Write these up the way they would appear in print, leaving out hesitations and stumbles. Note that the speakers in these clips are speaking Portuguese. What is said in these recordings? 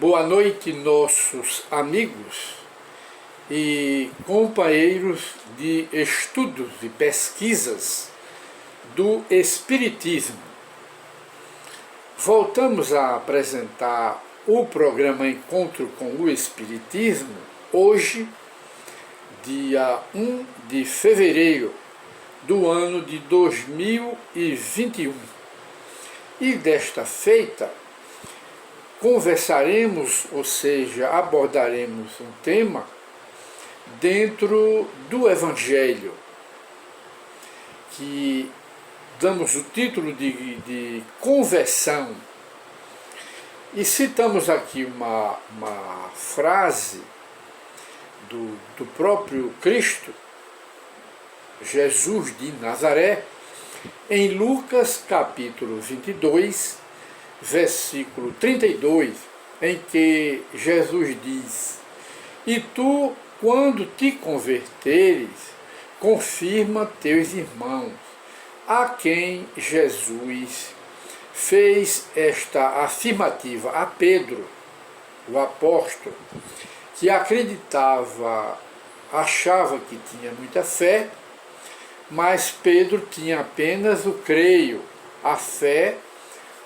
Boa noite, nossos amigos e companheiros de estudos e pesquisas do Espiritismo. Voltamos a apresentar o programa Encontro com o Espiritismo, hoje, dia 1 de fevereiro do ano de 2021. E desta feita, conversaremos, ou seja, abordaremos um tema dentro do Evangelho, que damos o título de conversão. E citamos aqui uma frase do próprio Cristo, Jesus de Nazaré, em Lucas capítulo 22, versículo 32, em que Jesus diz: "E tu, quando te converteres, confirma teus irmãos", a quem Jesus fez esta afirmativa a Pedro, o apóstolo, que achava que tinha muita fé, mas Pedro tinha apenas o creio, a fé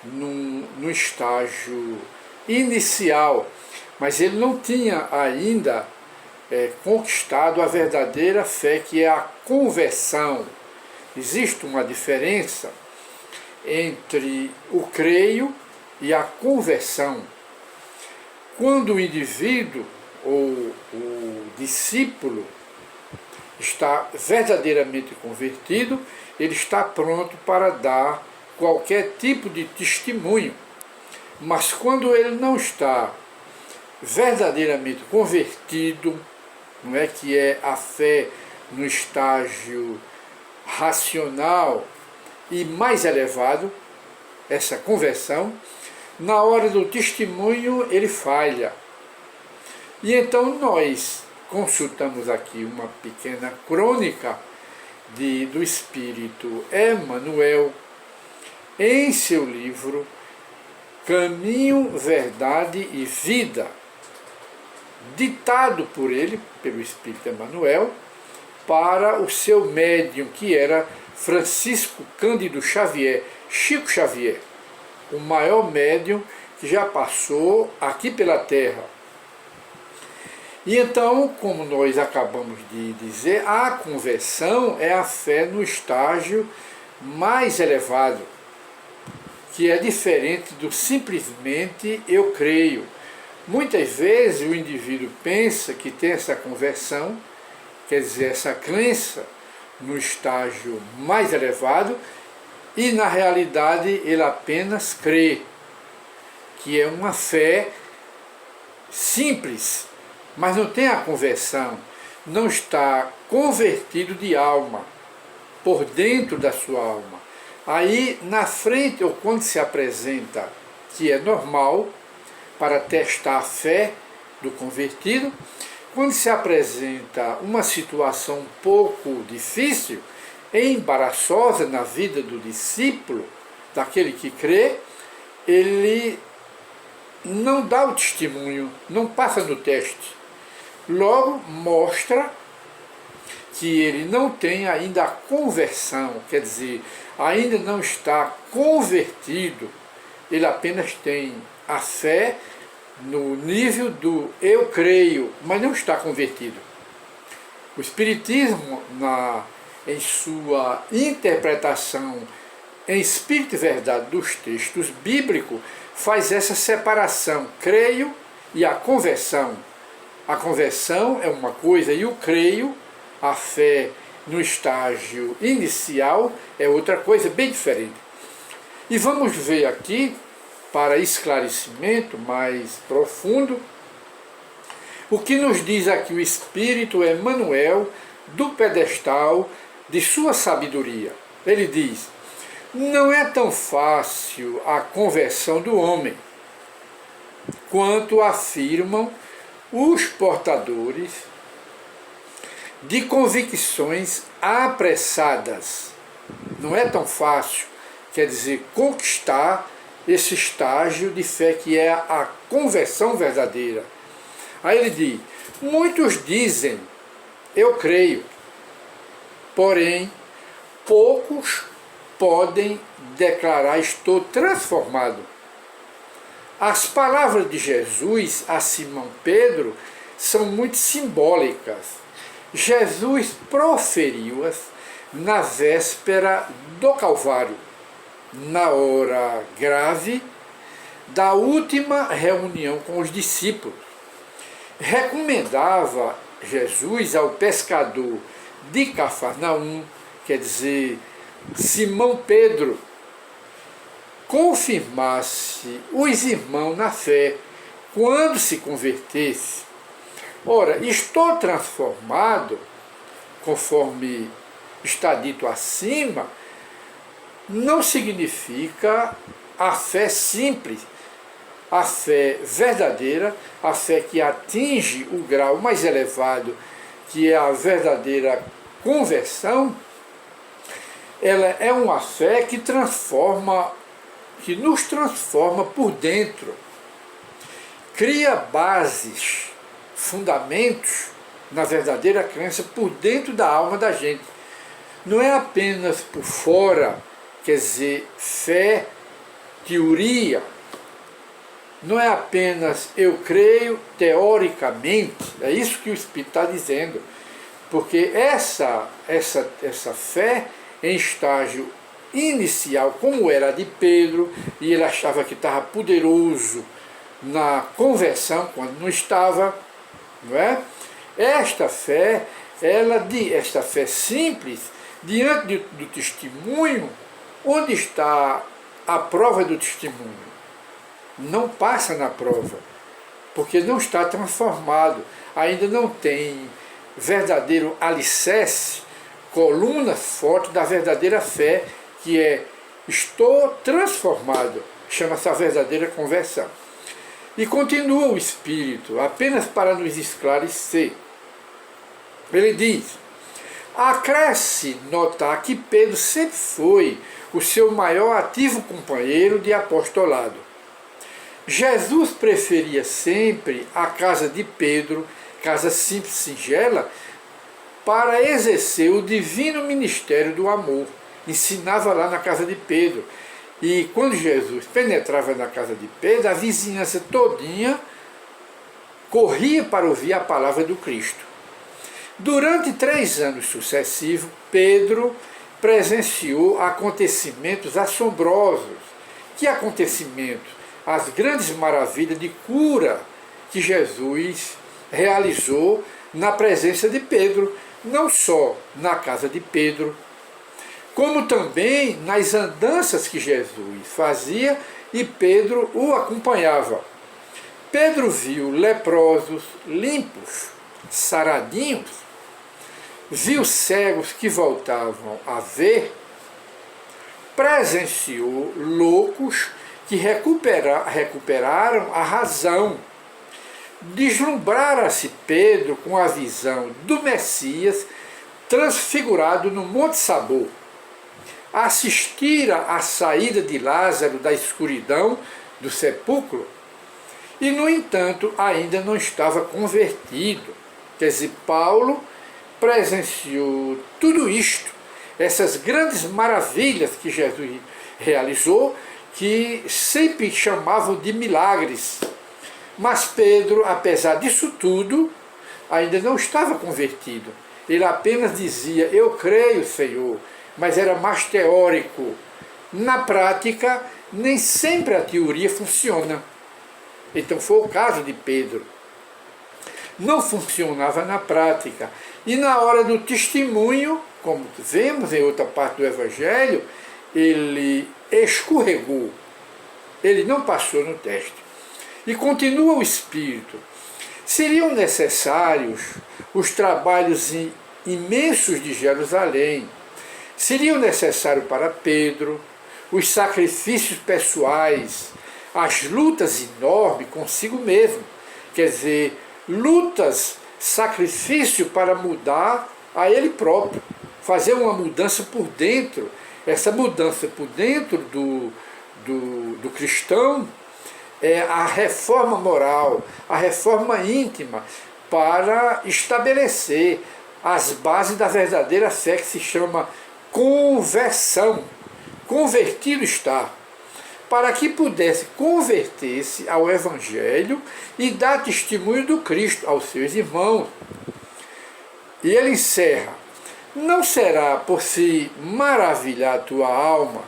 no estágio inicial, mas ele não tinha ainda conquistado a verdadeira fé, que é a conversão. Existe uma diferença entre o creio e a conversão. Quando o indivíduo ou o discípulo está verdadeiramente convertido, ele está pronto para dar qualquer tipo de testemunho. Mas quando ele não está verdadeiramente convertido, não é, que é a fé no estágio racional e mais elevado, essa conversão, na hora do testemunho ele falha. E então nós consultamos aqui uma pequena crônica do espírito Emmanuel, em seu livro Caminho, Verdade e Vida, ditado por ele, pelo espírito Emmanuel, para o seu médium, que era Francisco Cândido Xavier, Chico Xavier, o maior médium que já passou aqui pela Terra. E então, como nós acabamos de dizer, a conversão é a fé no estágio mais elevado, que é diferente do simplesmente eu creio. Muitas vezes o indivíduo pensa que tem essa conversão, quer dizer, essa crença no estágio mais elevado, e na realidade ele apenas crê, que é uma fé simples, mas não tem a conversão, não está convertido de alma, por dentro da sua alma. Aí, na frente, ou quando se apresenta, que é normal, para testar a fé do convertido, quando se apresenta uma situação um pouco difícil, embaraçosa na vida do discípulo, daquele que crê, ele não dá o testemunho, não passa no teste. Logo, mostra que ele não tem ainda a conversão, quer dizer, ainda não está convertido, ele apenas tem a fé no nível do eu creio, mas não está convertido. O Espiritismo, em sua interpretação em Espírito e Verdade dos textos bíblicos, faz essa separação, creio e a conversão. A conversão é uma coisa e o creio, a fé no estágio inicial, é outra coisa bem diferente. E vamos ver aqui, para esclarecimento mais profundo, o que nos diz aqui o Espírito Emmanuel, do pedestal de sua sabedoria. Ele diz: "Não é tão fácil a conversão do homem, quanto afirmam os portadores de convicções apressadas." Não é tão fácil, quer dizer, conquistar esse estágio de fé que é a conversão verdadeira. Aí ele diz, muitos dizem, eu creio, porém, poucos podem declarar, estou transformado. As palavras de Jesus a Simão Pedro são muito simbólicas. Jesus proferiu-as na véspera do Calvário, na hora grave da última reunião com os discípulos. Recomendava Jesus ao pescador de Cafarnaum, quer dizer, Simão Pedro, confirmasse os irmãos na fé quando se convertesse. Ora, estou transformado, conforme está dito acima, não significa a fé simples, a fé verdadeira, a fé que atinge o grau mais elevado, que é a verdadeira conversão. Ela é uma fé que nos transforma por dentro, cria bases, fundamentos na verdadeira crença por dentro da alma da gente. Não é apenas por fora, quer dizer, fé, teoria, não é apenas eu creio teoricamente, é isso que o Espírito está dizendo, porque essa fé em estágio inicial, como era a de Pedro, e ele achava que estava poderoso na conversão, quando não estava, não é? Esta fé simples, diante do testemunho, onde está a prova do testemunho? Não passa na prova, porque não está transformado, ainda não tem verdadeiro alicerce, coluna forte da verdadeira fé, que é estou transformado, chama-se a verdadeira conversão. E continua o Espírito, apenas para nos esclarecer. Ele diz, acresce notar que Pedro sempre foi o seu maior ativo companheiro de apostolado. Jesus preferia sempre a casa de Pedro, casa simples e singela, para exercer o divino ministério do amor. Ensinava lá na casa de Pedro. E quando Jesus penetrava na casa de Pedro, a vizinhança todinha corria para ouvir a palavra do Cristo. Durante 3 anos sucessivos, Pedro presenciou acontecimentos assombrosos. Que acontecimentos? As grandes maravilhas de cura que Jesus realizou na presença de Pedro, não só na casa de Pedro, como também nas andanças que Jesus fazia e Pedro o acompanhava. Pedro viu leprosos limpos, saradinhos, viu cegos que voltavam a ver, presenciou loucos que recuperaram a razão. Deslumbrara-se Pedro com a visão do Messias transfigurado no Monte Tabor. Assistira à saída de Lázaro da escuridão do sepulcro e, no entanto, ainda não estava convertido. Quer dizer, Paulo presenciou tudo isto, essas grandes maravilhas que Jesus realizou, que sempre chamavam de milagres. Mas Pedro, apesar disso tudo, ainda não estava convertido. Ele apenas dizia, eu creio, Senhor, mas era mais teórico. Na prática, nem sempre a teoria funciona. Então foi o caso de Pedro. Não funcionava na prática. E na hora do testemunho, como vemos em outra parte do Evangelho, ele escorregou. Ele não passou no teste. E continua o Espírito. Seriam necessários os trabalhos imensos de Jerusalém. Seriam necessários para Pedro os sacrifícios pessoais, as lutas enormes consigo mesmo. Quer dizer, lutas, sacrifício para mudar a ele próprio, fazer uma mudança por dentro. Essa mudança por dentro do do cristão é a reforma moral, a reforma íntima, para estabelecer as bases da verdadeira fé, que se chama conversão. Convertido está, para que pudesse converter-se ao Evangelho e dar testemunho do Cristo aos seus irmãos. E ele encerra: não será por se maravilhar a tua alma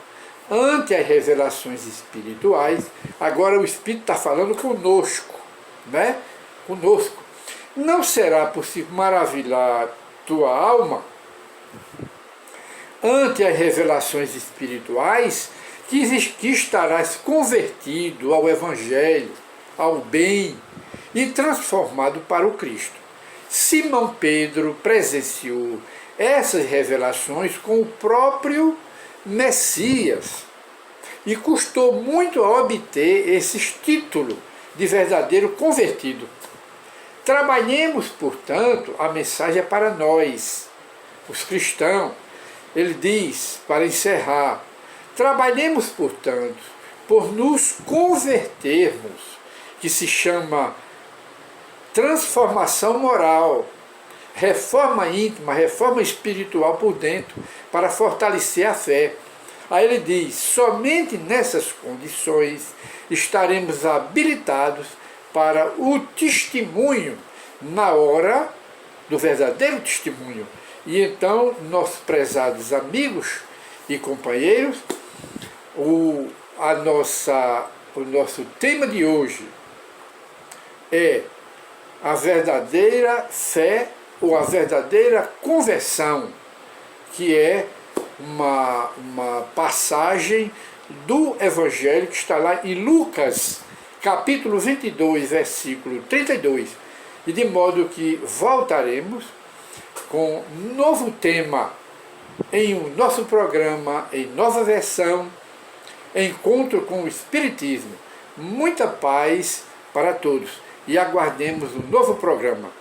ante as revelações espirituais. Agora o Espírito está falando conosco, né? Conosco. Não será por se maravilhar tua alma ante as revelações espirituais que estarás convertido ao Evangelho, ao bem e transformado para o Cristo. Simão Pedro presenciou essas revelações com o próprio Messias e custou muito a obter esses títulos de verdadeiro convertido. Trabalhemos, portanto, a mensagem é para nós, os cristãos. Ele diz, para encerrar: trabalhemos, portanto, por nos convertermos, que se chama transformação moral, reforma íntima, reforma espiritual por dentro, para fortalecer a fé. Aí ele diz: somente nessas condições estaremos habilitados para o testemunho na hora do verdadeiro testemunho. E então, nossos prezados amigos e companheiros, o nosso tema de hoje é a verdadeira fé ou a verdadeira conversão, que é uma passagem do Evangelho que está lá em Lucas, capítulo 22, versículo 32. E de modo que voltaremos com um novo tema em um nosso programa, em nova versão, Encontro com o Espiritismo. Muita paz para todos e aguardemos um novo programa.